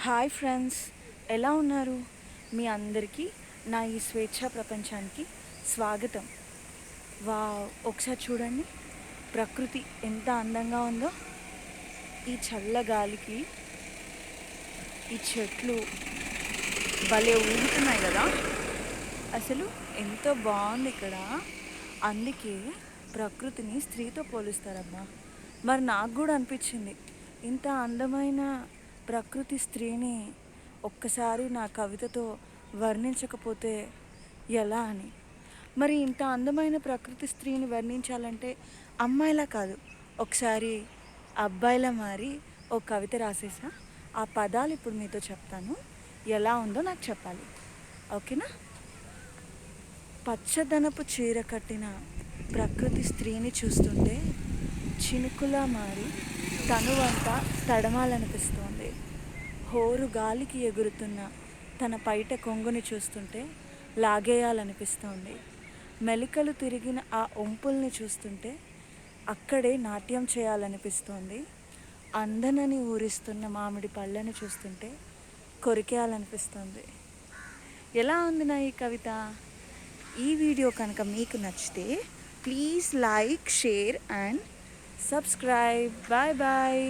Hi friends, ఎలా ఉన్నారు? మీ అందరికీ నా ఈ స్వేచ్ఛా ప్రపంచానికి స్వాగతం. ఒకసారి చూడండి, ప్రకృతి ఎంత అందంగా ఉందో. ఈ చల్లగాలికి ఈ చెట్లు భలే ఊగుతున్నాయి కదా. అసలు ఎంతో బాగుంది ఇక్కడ. అందుకే ప్రకృతిని స్త్రీతో పోలుస్తారమ్మా. మరి నాకు కూడా అనిపించింది, ఇంత అందమైన ప్రకృతి స్త్రీని ఒక్కసారి నా కవితతో వర్ణించకపోతే ఎలా అని. మరి ఇంత అందమైన ప్రకృతి స్త్రీని వర్ణించాలంటే అమ్మాయిలా కాదు, ఒకసారి అబ్బాయిలా మారి ఓ కవిత రాసేసా. ఆ పదాలు ఇప్పుడు మీతో చెప్తాను, ఎలా ఉందో నాకు చెప్పాలి, ఓకేనా? పచ్చదనపు చీర కట్టిన ప్రకృతి స్త్రీని చూస్తుంటే చినుకులా మారి తనువంతా తడమాలనిపిస్తోంది. హోరు గాలికి ఎగురుతున్న తన పైట కొంగుని చూస్తుంటే లాగేయాలనిపిస్తోంది. మెలికలు తిరిగిన ఆ ఒంపుల్ని చూస్తుంటే అక్కడే నాట్యం చేయాలనిపిస్తోంది. అందనని ఊరిస్తున్న మామిడి పళ్ళని చూస్తుంటే కొరికేయాలనిపిస్తోంది. ఎలా ఉంది నా ఈ కవిత? ఈ వీడియో కనుక మీకు నచ్చితే please like, share and subscribe. Bye bye.